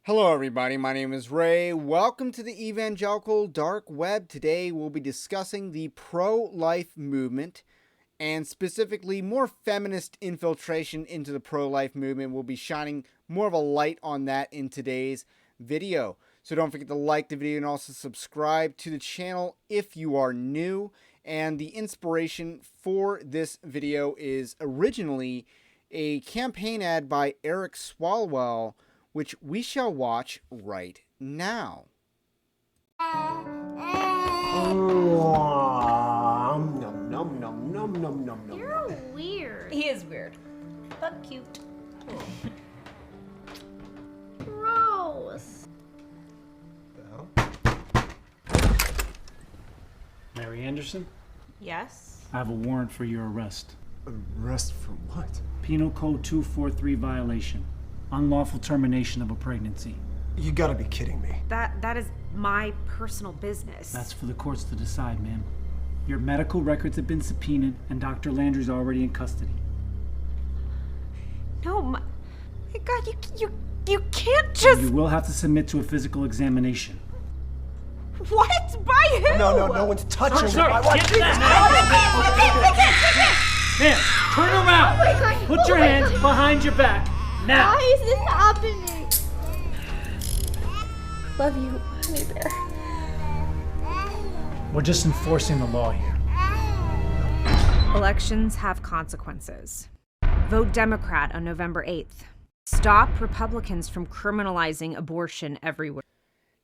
Hello everybody, my name is Ray. Welcome to the Evangelical Dark Web. Today we'll be discussing the pro-life movement and specifically more feminist infiltration into the pro-life movement. We'll be shining more of a light on that in today's video. So don't forget to like the video and also subscribe to the channel if you are new. And the inspiration for this video is originally a campaign ad by Eric Swalwell, which we shall watch right now. You're weird. He is weird, but cute. Gross. Mary Anderson, Yes. I have a warrant for your arrest. Arrest for what? Penal Code 243 violation. Unlawful termination of a pregnancy. You gotta be kidding me. That is my personal business. That's for the courts to decide, ma'am. Your medical records have been subpoenaed, and Dr. Landry's already in custody. No, my God, you can't just. You will have to submit to a physical examination. What? By who? No one's touching Sir, me. My wife. get that! Ma'am, turn around! Oh my God. Put your hands behind your back, now! Why is this happening? Love you, honey bear. We're just enforcing the law here. Elections have consequences. Vote Democrat on November 8th. Stop Republicans from criminalizing abortion everywhere.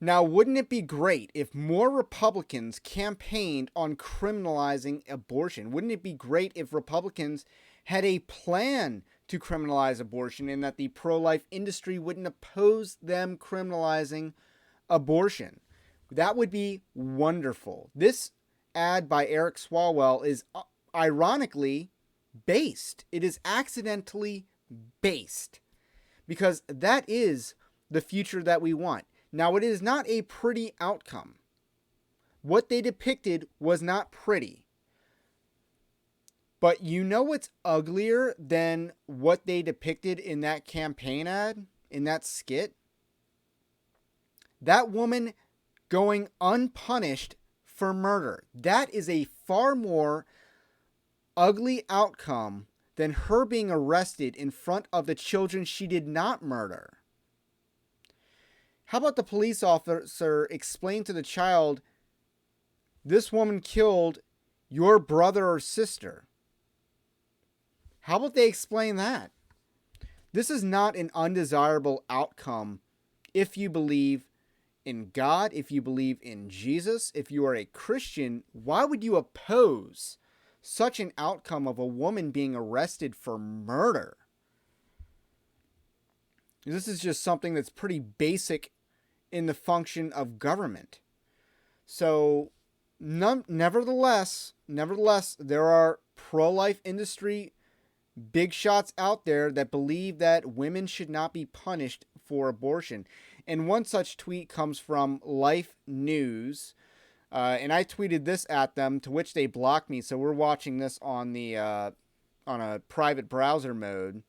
Now, wouldn't it be great if more Republicans campaigned on criminalizing abortion? Wouldn't it be great if Republicans had a plan to criminalize abortion and that the pro-life industry wouldn't oppose them criminalizing abortion? That would be wonderful. This ad by Eric Swalwell is ironically based. It is accidentally based because that is the future that we want. Now, it is not a pretty outcome. What they depicted was not pretty. But you know what's uglier than what they depicted in that campaign ad, in that skit? That woman going unpunished for murder. That is a far more ugly outcome than her being arrested in front of the children she did not murder. How about the police officer explain to the child, this woman killed your brother or sister? How about they explain that? This is not an undesirable outcome if you believe in God, if you believe in Jesus, if you are a Christian. Why would you oppose such an outcome of a woman being arrested for murder? This is just something that's pretty basic in the function of government. So, nevertheless, there are pro-life industry big shots out there that believe that women should not be punished for abortion. And one such tweet comes from LifeNews. And I tweeted this at them, to which they blocked me. So we're watching this on the on a private browser mode.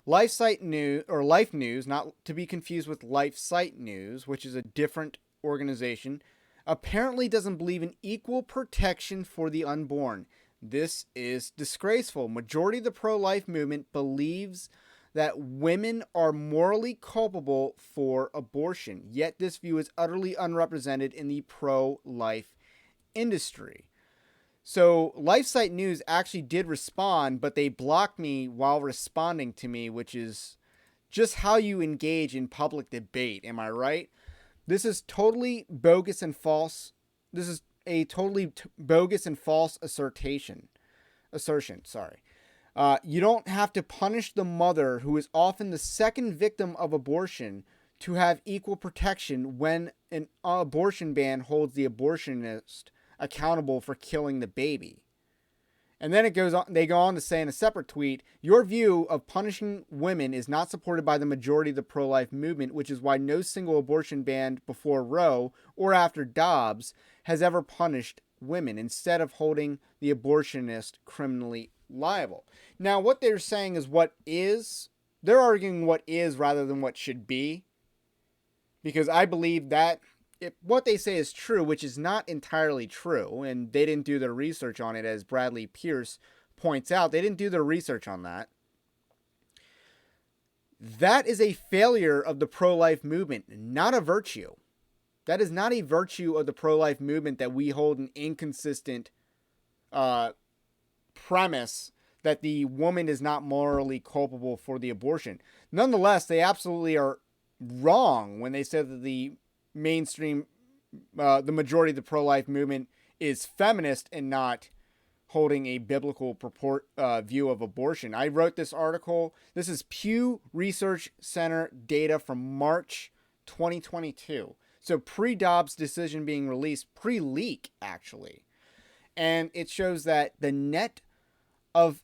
LifeNews, not to be confused with LifeSite News, which is a different organization, apparently doesn't believe in equal protection for the unborn. This is disgraceful. Majority of the pro-life movement believes that women are morally culpable for abortion, yet this view is utterly unrepresented in the pro-life industry. So LifeSite News actually did respond, but they blocked me while responding to me, which is just how you engage in public debate. Am I right? This is totally bogus and false. This is a totally bogus and false assertion. You don't have to punish the mother, who is often the second victim of abortion, to have equal protection when an abortion ban holds the abortionist accountable for killing the baby. And then it goes on, they go on to say in a separate tweet, your view of punishing women is not supported by the majority of the pro-life movement, which is why no single abortion ban before Roe or after Dobbs has ever punished women, instead of holding the abortionist criminally liable. Now, what they're saying is they're arguing what is rather than what should be. because I believe that if what they say is true, which is not entirely true, and they didn't do their research on it, as Bradley Pierce points out, they didn't do their research on that. That is a failure of the pro-life movement, not a virtue. That is not a virtue of the pro-life movement that we hold an inconsistent premise that the woman is not morally culpable for the abortion. Nonetheless, they absolutely are wrong when they said that the mainstream, the majority of the pro-life movement is feminist and not holding a biblical view of abortion. I wrote this article. This is Pew Research Center data from March 2022. So pre-Dobbs decision being released, pre-leak actually. And it shows that the net of,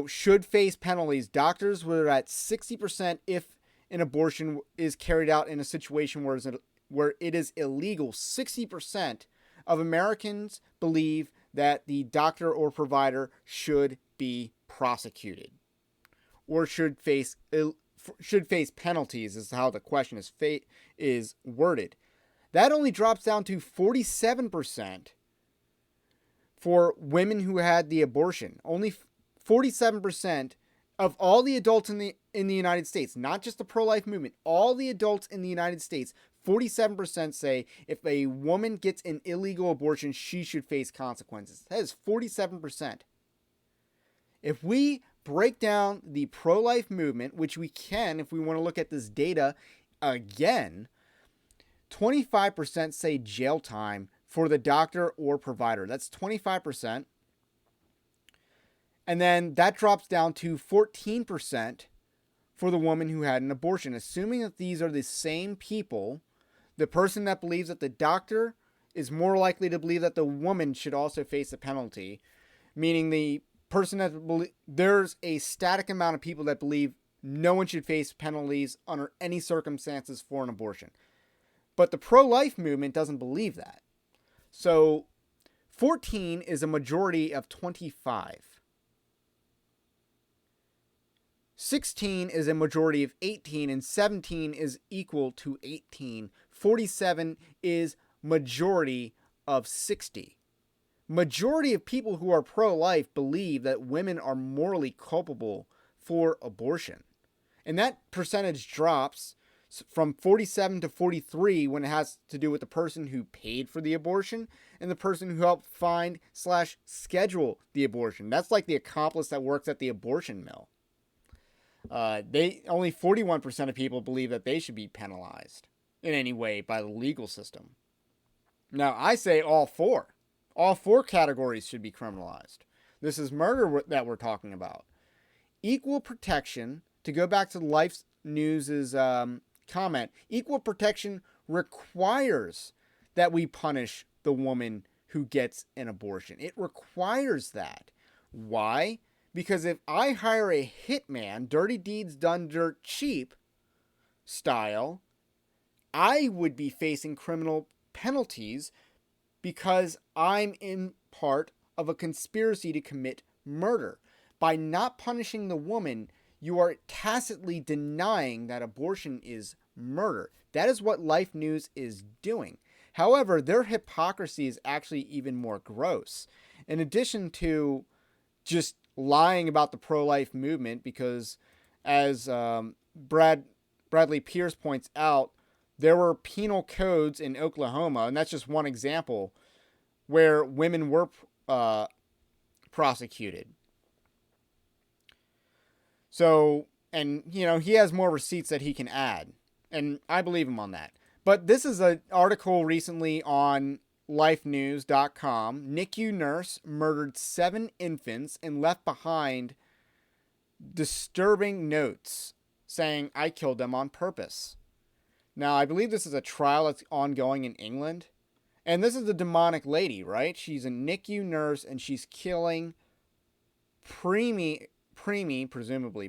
should face penalties. Doctors were at 60% if an abortion is carried out in a situation where it is illegal. 60% of Americans believe that the doctor or provider should be prosecuted or should face penalties, is how the question is worded. That only drops down to 47% for women who had the abortion. Only 47% of all the adults in the United States, not just the pro-life movement, all the adults in the United States, 47% say if a woman gets an illegal abortion, she should face consequences. That is 47%. If we break down the pro-life movement, which we can if we want to look at this data again, 25% say jail time for the doctor or provider. That's 25%. And then that drops down to 14% for the woman who had an abortion. Assuming that these are the same people, the person that believes that the doctor is more likely to believe that the woman should also face a penalty, meaning the person that there's a static amount of people that believe no one should face penalties under any circumstances for an abortion. But the pro-life movement doesn't believe that. So 14 is a majority of 25. 16 is a majority of 18, and 17 is equal to 18. 47 is majority of 60. Majority of people who are pro-life believe that women are morally culpable for abortion. And that percentage drops from 47 to 43 when it has to do with the person who paid for the abortion and the person who helped find/schedule the abortion. That's like the accomplice that works at the abortion mill. Only 41% of people believe that they should be penalized in any way by the legal system. Now, I say all four. All four categories should be criminalized. This is murder that we're talking about. Equal protection, to go back to LifeNews' comment, equal protection requires that we punish the woman who gets an abortion. It requires that. Why? Because if I hire a hitman, dirty deeds done dirt cheap style, I would be facing criminal penalties because I'm in part of a conspiracy to commit murder. By not punishing the woman, you are tacitly denying that abortion is murder. That is what LifeNews is doing. However, their hypocrisy is actually even more gross. In addition to just lying about the pro-life movement, because as Bradley Pierce points out, there were penal codes in Oklahoma, and that's just one example, where women were prosecuted. So, and he has more receipts that he can add, and I believe him on that. But this is an article recently on LifeNews.com. NICU nurse murdered 7 infants and left behind disturbing notes saying, "I killed them on purpose." Now, I believe this is a trial that's ongoing in England. And this is the demonic lady, right? She's a NICU nurse and she's killing presumably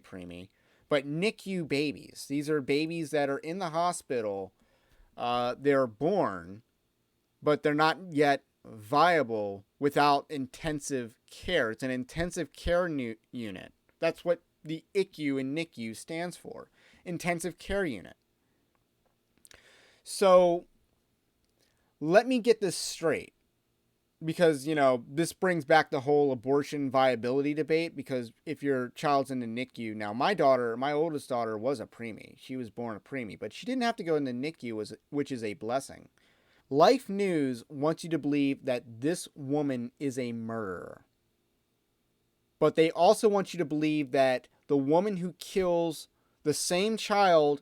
preemie, but NICU babies. These are babies that are in the hospital. They're born, but they're not yet viable without intensive care. It's an intensive care unit. That's what the ICU in NICU stands for. Intensive care unit. So let me get this straight, because, this brings back the whole abortion viability debate, because if your child's in the NICU, now my oldest daughter was a preemie. She was born a preemie, but she didn't have to go in the NICU, which is a blessing. LifeNews wants you to believe that this woman is a murderer. But they also want you to believe that the woman who kills the same child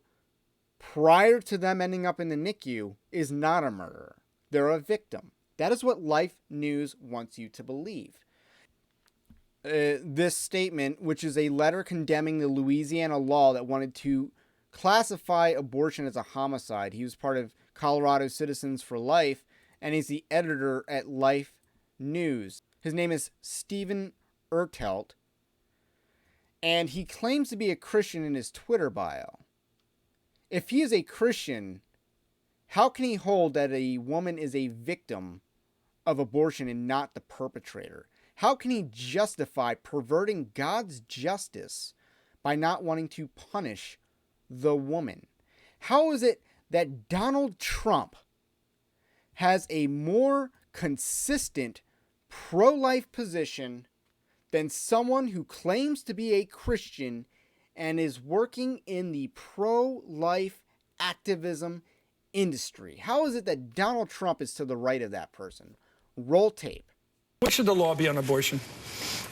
prior to them ending up in the NICU is not a murderer. They're a victim. That is what LifeNews wants you to believe. This statement, which is a letter condemning the Louisiana law that wanted to classify abortion as a homicide. He was part of Colorado Citizens for Life, and he's the editor at LifeNews. His name is Stephen Ertelt, and he claims to be a Christian in his Twitter bio. If he is a Christian, how can he hold that a woman is a victim of abortion and not the perpetrator? How can he justify perverting God's justice by not wanting to punish the woman? How is it that Donald Trump has a more consistent pro-life position than someone who claims to be a Christian and is working in the pro-life activism industry? How is it that Donald Trump is to the right of that person? Roll tape. What should the law be on abortion?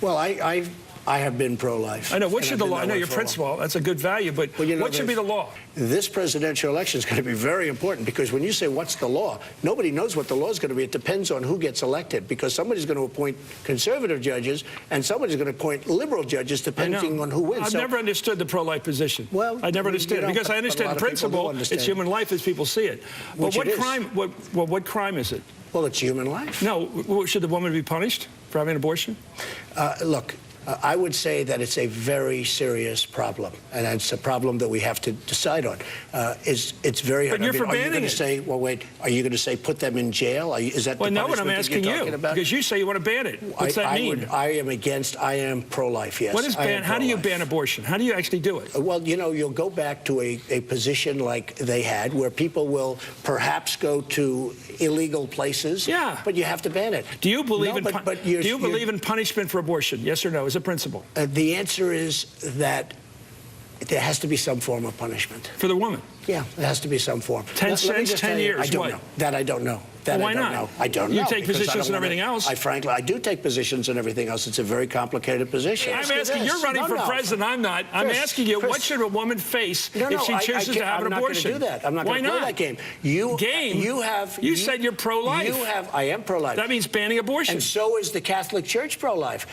Well, I have been pro-life. I know. What and should I've the been law? that I know way your for a principle. That's a good value, but Well, what should be the law? This presidential election is going to be very important, because when you say what's the law, nobody knows what the law is going to be. It depends on who gets elected, because somebody's going to appoint conservative judges and somebody's going to appoint liberal judges, depending on who wins. I've never understood the pro-life position. Well, I never understood it, because I understand the principle. It's human life as people see it. But what crime? What crime is it? Well, it's human life. No. Should the woman be punished for having an abortion? Look, I would say that it's a very serious problem, and it's a problem that we have to decide on. It's very hard. But you're are you banning going to it. say, well, wait, are you going to say put them in jail? Is that Well, the no, what I'm punishment that asking you're you, talking about? because you say you want to ban it. What's that mean? I am pro-life, yes. What is ban? How do you ban abortion? How do you actually do it? Well, you'll go back to a position like they had, where people will perhaps go to illegal places. Yeah. But you have to ban it. Do you believe do you believe in punishment for abortion? Yes or no, as a principle? The answer is that there has to be some form of punishment. For the woman? Yeah, there has to be some form. 10 cents, 10 years, I don't what? know. That I don't know. Well, why not? I don't know. You take because I positions don't and everything wanna- else. Frankly, I do take positions and everything else. It's a very complicated position. I'm asking, you're running for president, I'm not. I'm asking you, what should a woman face if she chooses to have an abortion? I'm not going to do that. I'm not going to play that game. You said you're pro-life. I am pro-life. That means banning abortion. And so is the Catholic Church pro-life.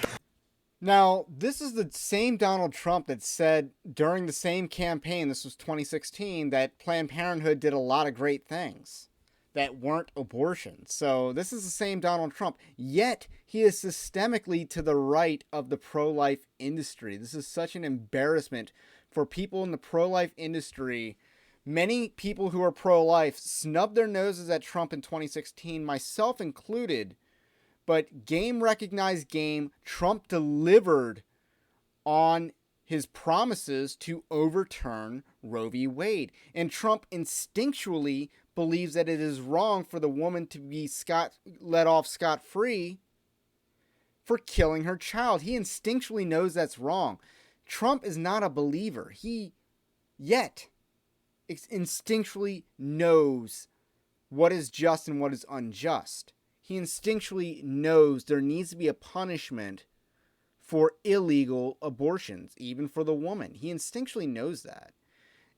Now, this is the same Donald Trump that said during the same campaign, this was 2016, that Planned Parenthood did a lot of great things that weren't abortion. So this is the same Donald Trump, yet he is systemically to the right of the pro-life industry. This is such an embarrassment for people in the pro-life industry. Many people who are pro-life snubbed their noses at Trump in 2016, myself included. But game recognized game, Trump delivered on his promises to overturn Roe v. Wade. And Trump instinctually believes that it is wrong for the woman to be let off scot-free for killing her child. He instinctually knows that's wrong. Trump is not a believer. He yet instinctually knows what is just and what is unjust. He instinctually knows there needs to be a punishment for illegal abortions, even for the woman. He instinctually knows that.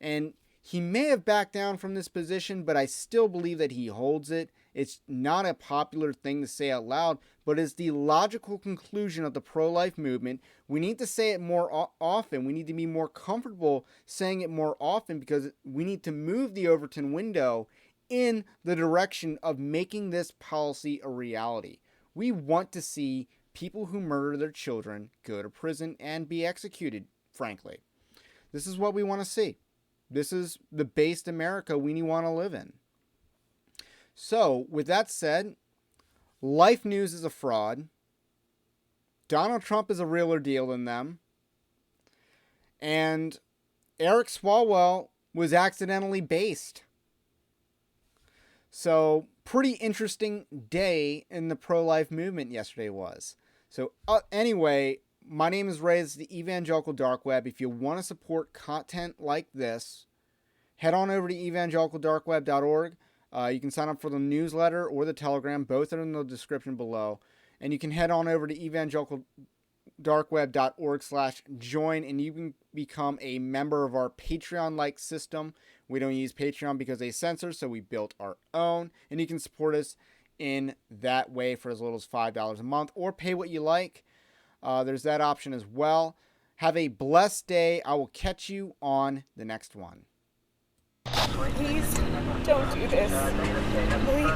And he may have backed down from this position, but I still believe that he holds it. It's not a popular thing to say out loud, but it's the logical conclusion of the pro-life movement. We need to say it more often. We need to be more comfortable saying it more often, because we need to move the Overton window in the direction of making this policy a reality. We want to see people who murder their children go to prison and be executed, frankly. This is what we want to see. This is the based America we want to live in. So, with that said, LifeNews is a fraud. Donald Trump is a realer deal than them. And Eric Swalwell was accidentally based. So, pretty interesting day in the pro-life movement yesterday was. So, anyway, my name is Ray. This is the Evangelical Dark Web. If you want to support content like this, head on over to evangelicaldarkweb.org. You can sign up for the newsletter or the Telegram. Both are in the description below. And you can head on over to evangelicaldarkweb.org/join, and you can become a member of our Patreon-like system. We don't use Patreon because they censor, so we built our own. And you can support us in that way for as little as $5 a month, or pay what you like. There's that option as well. Have a blessed day. I will catch you on the next one. Please don't do this. Please.